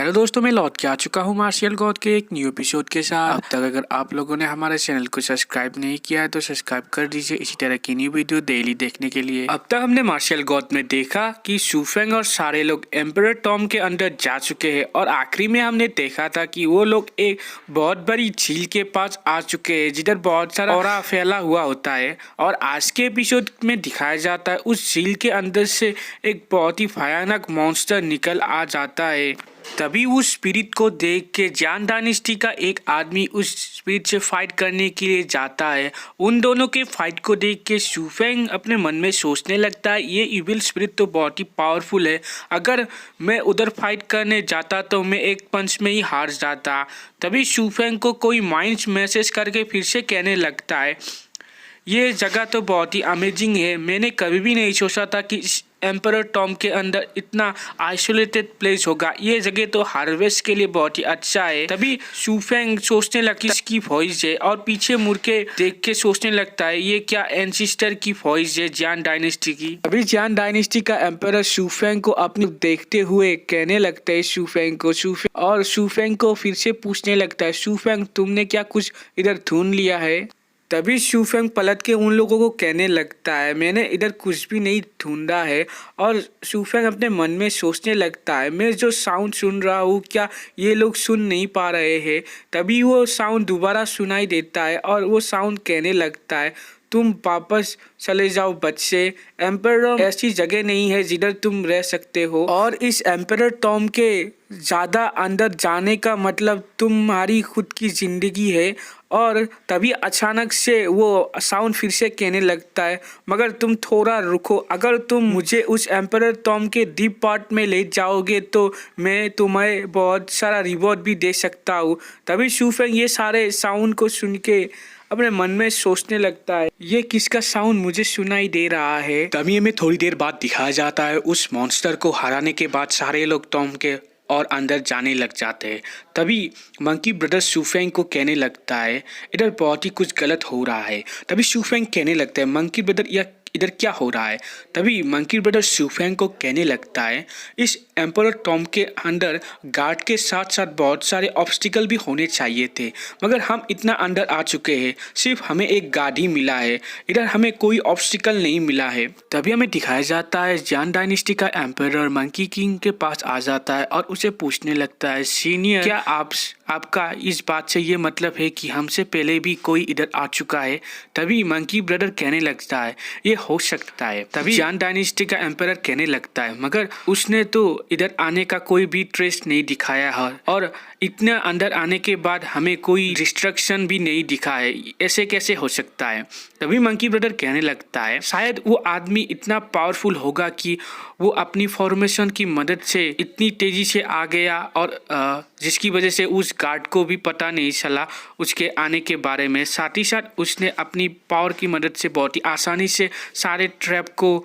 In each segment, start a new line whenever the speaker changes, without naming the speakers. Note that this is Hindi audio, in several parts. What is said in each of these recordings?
हेलो दोस्तों, मैं लौट के आ चुका हूँ मार्शियल गॉड के एक न्यू एपिसोड के साथ। अब तक अगर आप लोगों ने हमारे चैनल को सब्सक्राइब नहीं किया है तो सब्सक्राइब कर दीजिए इसी तरह की न्यू वीडियो डेली देखने के लिए। अब तक हमने मार्शियल गॉड में देखा कि शूफेंग और सारे लोग एम्परर टॉम के अंदर जा चुके हैं और आखिरी में हमने देखा था कि वो लोग एक बहुत बड़ी झील के पास आ चुके हैं जिधर बहुत सारा ऑरा फैला हुआ होता है। और आज के एपिसोड में दिखाया जाता है उस झील के अंदर से एक बहुत ही भयानक मॉन्स्टर निकल आ जाता है। तभी उस स्पिरिट को देख के जियान डायनेस्टी का एक आदमी उस स्पिरिट से फाइट करने के लिए जाता है। उन दोनों के फाइट को देख के शूफेंग अपने मन में सोचने लगता है ये इविल स्पिरिट तो बहुत ही पावरफुल है, अगर मैं उधर फाइट करने जाता तो मैं एक पंच में ही हार जाता। तभी शूफेंग को कोई माइंड मैसेज करके फिर से कहने लगता है ये जगह तो बहुत ही अमेजिंग है, मैंने कभी भी नहीं सोचा था कि इस एम्परर टॉम के अंदर इतना आइसोलेटेड प्लेस होगा, ये जगह तो हार्वेस्ट के लिए बहुत ही अच्छा है। तभी शूफेंग सोचने लगी इसकी वॉइस है और पीछे मुड़ के देख के सोचने लगता है ये क्या एंसिस्टर की वॉइस है जियान डायनेस्टी की। अभी जियान डायनेस्टी का एम्परर शूफेंग को अपने देखते हुए कहने लगता है शूफेंग को फिर से पूछने लगता है शूफेंग तुमने क्या कुछ इधर ढूंढ लिया है। तभी शूफेंग पलट के उन लोगों को कहने लगता है मैंने इधर कुछ भी नहीं ढूंढा है। और शूफेंग अपने मन में सोचने लगता है मैं जो साउंड सुन रहा हूँ क्या ये लोग सुन नहीं पा रहे हैं। तभी वो साउंड दोबारा सुनाई देता है और वो साउंड कहने लगता है तुम वापस चले जाओ बच्चे, एम्परर ऐसी जगह नहीं है जिधर तुम रह सकते हो और इस एम्परर टॉम के ज़्यादा अंदर जाने का मतलब तुम्हारी खुद की ज़िंदगी है। और तभी अचानक से वो साउंड फिर से कहने लगता है मगर तुम थोड़ा रुको, अगर तुम मुझे उस एम्परर टॉम के डीप पार्ट में ले जाओगे तो मैं तुम्हें बहुत सारा रिवॉर्ड भी दे सकता हूँ। तभी शूफेंग ये सारे साउंड को सुन के अपने मन में सोचने लगता है ये किसका साउंड मुझे सुनाई दे रहा है। तभी हमें थोड़ी देर बाद दिखाया जाता है उस मॉन्स्टर को हराने के बाद सारे लोग टॉम के और अंदर जाने लग जाते हैं। तभी मंकी ब्रदर शूफेंग को कहने लगता है इधर बहुत ही कुछ गलत हो रहा है। तभी शूफेंग कहने लगता है मंकी ब्रदर या इधर क्या हो रहा है। तभी मंकी ब्रदर शूफेंग को कहने लगता है इस एम्परर टॉम के अंदर गार्ड के साथ साथ बहुत सारे ऑब्स्टिकल भी होने चाहिए थे, मगर हम इतना अंदर आ चुके हैं, सिर्फ हमें एक गार्ड ही मिला है, इधर हमें कोई ऑब्स्टिकल नहीं मिला है। तभी हमें दिखाया जाता है जियान डायनेस्टी का एम्परर मंकी किंग के पास आ जाता है और उसे पूछने लगता है सीनियर क्या आपका इस बात से ये मतलब है कि हमसे पहले भी कोई इधर आ चुका है। तभी मंकी ब्रदर कहने लगता है ये हो सकता है। तभी जियान डायनेस्टी का एम्परर कहने लगता है मगर उसने तो इधर आने का कोई भी ट्रेस नहीं दिखाया है और इतना अंदर आने के बाद हमें कोई रिस्ट्रिक्शन भी नहीं दिखा है, ऐसे कैसे हो सकता है। तभी मंकी ब्रदर कहने लगता है शायद वो आदमी इतना पावरफुल होगा कि वो अपनी फॉर्मेशन की मदद से इतनी तेजी से आ गया और जिसकी वजह से उस गार्ड को भी पता नहीं चला उसके आने के बारे में। साथ ही साथ उसने अपनी पावर की मदद से बहुत ही आसानी से सारे ट्रैप को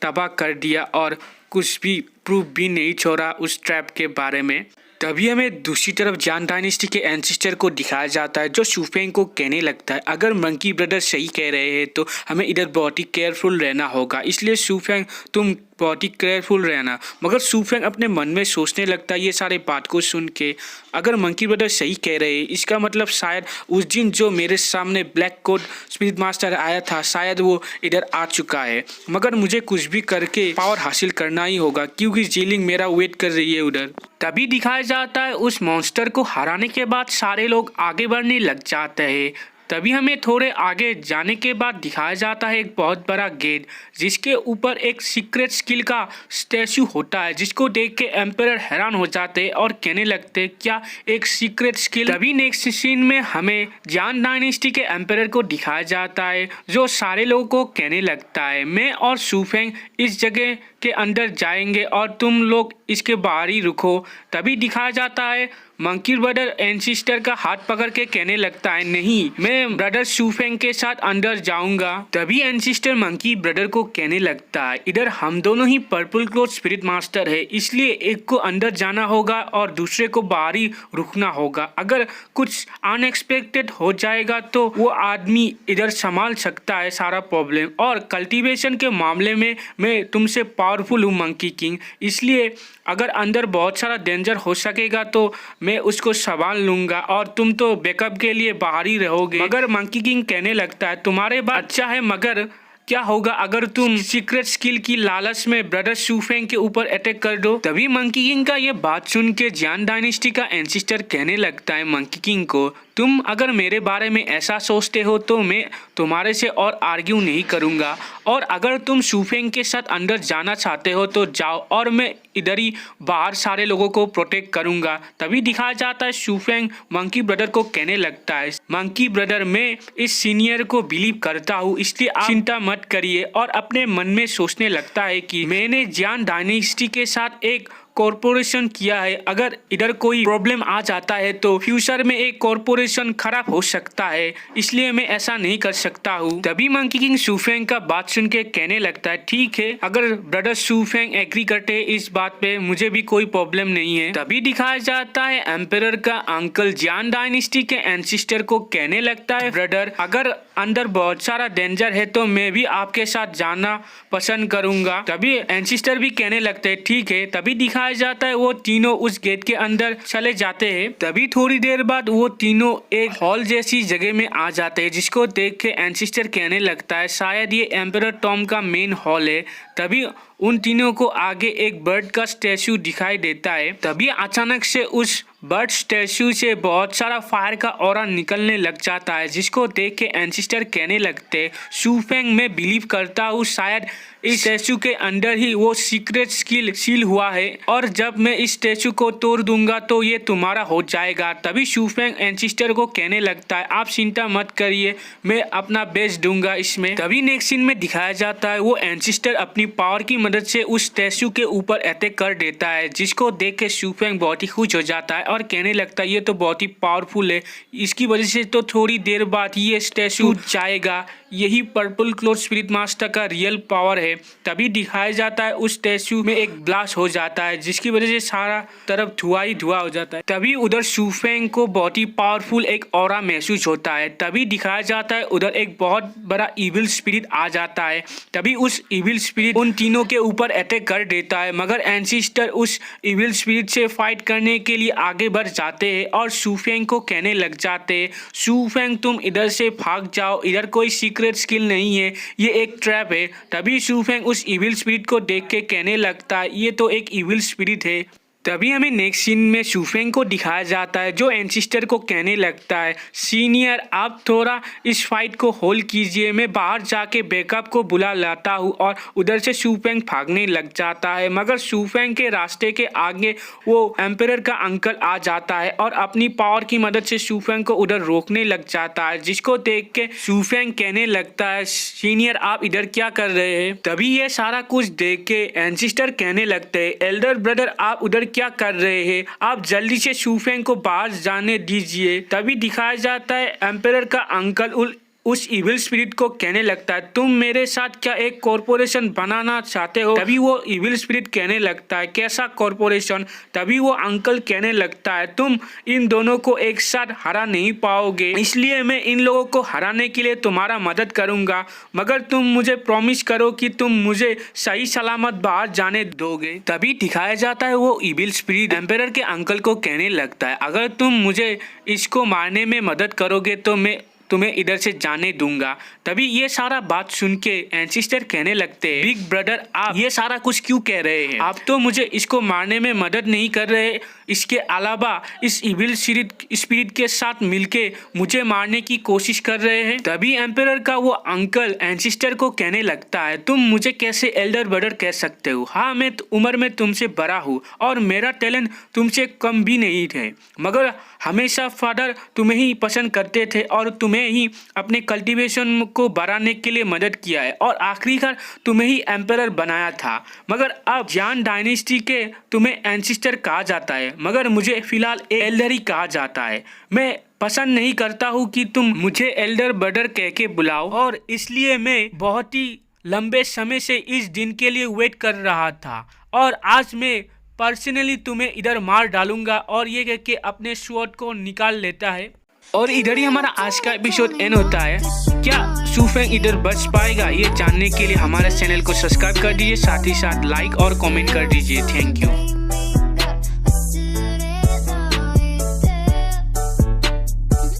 तबाह कर दिया और कुछ भी प्रूफ भी नहीं छोड़ा उस ट्रैप के बारे में। तभी हमें दूसरी तरफ जियान डायनेस्टी के एंसेस्टर को दिखाया जाता है जो शूफेंग को कहने लगता है अगर मंकी ब्रदर सही कह रहे हैं तो हमें इधर बहुत ही केयरफुल रहना होगा, इसलिए शूफेंग तुम बहुत ही केयरफुल रहना। मगर शूफेंग अपने मन में सोचने लगता है ये सारे बात को सुन के अगर मंकी ब्रदर सही कह रहे हैं इसका मतलब शायद उस दिन जो मेरे सामने ब्लैक कोड स्पिरिट मास्टर आया था शायद वो इधर आ चुका है, मगर मुझे कुछ भी करके पावर हासिल करना ही होगा क्योंकि जीलिंग मेरा वेट कर रही है उधर। तभी दिखाया जाता है उस मॉन्स्टर को हराने के बाद सारे लोग आगे बढ़ने लग जाते हैं। तभी हमें थोड़े आगे जाने के बाद दिखाया जाता है एक बहुत बड़ा गेट जिसके ऊपर एक सीक्रेट स्किल का स्टैचू होता है जिसको देख के एम्परर हैरान हो जाते हैं और कहने लगते हैं क्या एक सीक्रेट स्किल। तभी नेक्स्ट सीन में हमें जियान डायनेस्टी के एम्परर को दिखाया जाता है जो सारे लोगों को कहने लगता है मैं और शूफेंग इस जगह के अंदर जाएंगे और तुम लोग इसके बाहर ही रुको। तभी दिखाया जाता है मंकी ब्रदर एंसिस्टर का हाथ पकड़ के कहने लगता है नहीं मैं ब्रदर शूफेंग के साथ अंदर जाऊंगा। तभी एंसिस्टर मंकी ब्रदर को कहने लगता है इधर हम दोनों ही पर्पल क्लोथ स्पिरिट मास्टर है, इसलिए एक को अंदर जाना होगा और दूसरे को बाहर ही रुकना होगा, अगर कुछ अनएक्सपेक्टेड हो जाएगा तो वो आदमी इधर संभाल सकता है सारा प्रॉब्लम। और कल्टीवेशन के मामले में मैं तुमसे पावरफुल हूँ मंकी किंग, इसलिए अगर अंदर बहुत सारा डेंजर हो सकेगा तो मैं उसको संभाल लूँगा और तुम तो बैकअप के लिए बाहर ही रहोगे। मगर मंकी किंग कहने लगता है तुम्हारे बात अच्छा है, मगर क्या होगा अगर तुम सीक्रेट स्किल की लालच में ब्रदर शू फेंग के ऊपर अटैक कर दो। तभी मंकी किंग का ये बात सुन के जियान डायनेस्टी का एंसिस्टर कहने लगता है मंकी किंग को, तुम अगर मेरे बारे में ऐसा सोचते हो तो मैं तुम्हारे से और आर्ग्यू नहीं करूँगा, और अगर तुम शू फेंग के साथ अंदर जाना चाहते हो तो जाओ और मैं इधर ही बाहर सारे लोगों को प्रोटेक्ट करूँगा। तभी दिखाया जाता है शू फेंग मंकी ब्रदर को कहने लगता है, मंकी ब्रदर मैं इस सीनियर को बिलीव करता हूँ, इसलिए आप चिंता मत करिए। और अपने मन में सोचने लगता है कि मैंने जियान डायनेस्टी के साथ एक कॉरपोरेशन किया है, अगर इधर कोई प्रॉब्लम आ जाता है तो फ्यूचर में एक कॉरपोरेशन खराब हो सकता है, इसलिए मैं ऐसा नहीं कर सकता हूँ। तभी मंकी किंग शू फेंग का बात सुन के कहने लगता है ठीक है, अगर ब्रदर शू फेंग एग्री करते हैं इस बात पे मुझे भी कोई प्रॉब्लम नहीं है। तभी दिखाया जाता है एम्परर का अंकल जियान डायनेस्टी के एंसिस्टर को कहने लगता है, ब्रदर अगर अंदर बहुत सारा डेंजर है तो मैं भी आपके साथ जाना पसंद करूंगा। तभी एंसिस्टर भी कहने लगते हैं ठीक है। तभी दिखाया जाता है वो तीनों उस गेट के अंदर चले जाते हैं। तभी थोड़ी देर बाद वो तीनों एक हॉल जैसी जगह में आ जाते हैं, जिसको देख के एंसिस्टर कहने लगता है शायद ये एम्परर टॉम का मेन हॉल है। तभी उन तीनों को आगे एक बर्ड का स्टैचू दिखाई देता है। तभी अचानक से उस बर्ड स्टैचू से बहुत सारा फायर का ऑरा निकलने लग जाता है, जिसको देख के एंसिस्टर कहने लगते शू फेंग मैं बिलीव करता हूँ शायद इस स्टैचू के अंदर ही वो सीक्रेट स्किल सील हुआ है, और जब मैं इस स्टैचू को तोड़ दूंगा तो ये तुम्हारा हो जाएगा। तभी शू फेंग एंसिस्टर को कहने लगता है आप चिंता मत करिए, मैं अपना बेस्ट दूंगा इसमें। तभी नेक्स्ट सीन में दिखाया जाता है वो एंसिस्टर अपनी पावर की मदद से उस स्टैचू के ऊपर अटैक कर देता है, जिसको देख के शू फेंग बहुत ही खुश हो जाता है और कहने लगता है ये तो बहुत ही पावरफुल है, इसकी वजह से तो थोड़ी देर बाद ये स्टैचू जाएगा, यही पर्पल क्लोथ स्पिरिट मास्टर का रियल पावर है। तभी दिखाया जाता है उस स्टैचू में एक ब्लास्ट हो जाता है, जिसकी वजह से सारा तरफ धुआं ही धुआं हो जाता है। तभी उधर शू फेंग को बहुत ही पावरफुल एक ऑरा महसूस होता है। तभी दिखाया जाता है उधर एक बहुत बड़ा इविल स्पिरिट आ जाता है। तभी उस इविल स्पिरिट उन तीनों के ऊपर अटैक कर देता है, मगर एंसिस्टर उस इविल स्पिरिट से फाइट करने के लिए आगे बढ़ जाते हैं और शू फेंग को कहने लग जाते हैं शू फेंग तुम इधर से भाग जाओ, इधर कोई सीक्रेट स्किल नहीं है, ये एक ट्रैप है। तभी शू फेंग उस इविल स्पिरिट को देख के कहने लगता है ये तो एक इविल स्पिरिट है। तभी हमें नेक्स्ट सीन में शू फेंग को दिखाया जाता है जो एंसिस्टर को कहने लगता है सीनियर आप थोड़ा इस फाइट को होल्ड कीजिए, मैं बाहर जाके बैकअप को बुला लाता हूँ। और उधर से शू फेंग भागने लग जाता है, मगर शू फेंग के रास्ते के आगे वो एम्परर का अंकल आ जाता है और अपनी पावर की मदद से शू फेंग को उधर रोकने लग जाता है, जिसको देख के शू फेंग कहने लगता है सीनियर आप इधर क्या कर रहे हैं। तभी ये सारा कुछ देख के एंसिस्टर कहने लगते हैं एल्डर ब्रदर आप उधर क्या कर रहे हैं, आप जल्दी से शू फेंग को बाहर जाने दीजिए। तभी दिखाया जाता है एम्परर का अंकल उस इविल स्पिरिट को कहने लगता है तुम मेरे साथ क्या एक कॉरपोरेशन बनाना चाहते हो। तभी वो इविल स्पिरिट कहने लगता है कैसा कॉरपोरेशन। तभी वो अंकल कहने लगता है तुम इन दोनों को एक साथ हरा नहीं पाओगे, इसलिए मैं इन लोगों को हराने के लिए तुम्हारा मदद करूंगा, मगर तुम मुझे प्रॉमिस करो कि तुम मुझे सही सलामत बाहर जाने दोगे। तभी दिखाया जाता है वो इविल स्पिरिट एम्परर के अंकल को कहने लगता है अगर तुम मुझे इसको मारने में मदद करोगे तो मैं तुम्हें इधर से जाने दूंगा। तभी ये सारा बात सुन के एंसिस्टर कहने लगते हैं बिग ब्रदर आप ये सारा कुछ क्यों कह रहे हैं, आप तो मुझे इसको मारने में मदद नहीं कर रहे, इसके अलावा इस इविल स्पिरिट के साथ मिलके मुझे मारने की कोशिश कर रहे हैं। तभी एम्परर का वो अंकल एंसिस्टर को कहने लगता है तुम मुझे कैसे एल्डर ब्रदर कह सकते हो, हाँ मैं उम्र में तुमसे बड़ा हूँ और मेरा टैलेंट तुमसे कम भी नहीं थे, मगर हमेशा फादर तुम्हें ही पसंद करते थे और तुम्हें ही अपने कल्टीवेशन को बढ़ाने के लिए मदद किया है और आखिरकार तुम्हें ही एम्परर बनाया था, मगर अब जियान डायनेस्टी के तुम्हें एंसिस्टर कहा जाता है, मगर मुझे फिलहाल एल्डर ही कहा जाता है। मैं पसंद नहीं करता हूँ कि तुम मुझे एल्डर ब्रदर कह के बुलाओ, और इसलिए मैं बहुत ही लंबे समय से इस दिन के लिए वेट कर रहा था और आज मैं पर्सनली तुम्हें इधर मार डालूंगा। और ये कह के अपने स्वॉर्ड को निकाल लेता है। और इधर ही हमारा आज का एपिसोड एंड होता है। क्या सुफेंग इधर बच पाएगा, ये जानने के लिए हमारे चैनल को सब्सक्राइब कर दीजिए, साथ ही साथ लाइक और कमेंट कर दीजिए। Thank you.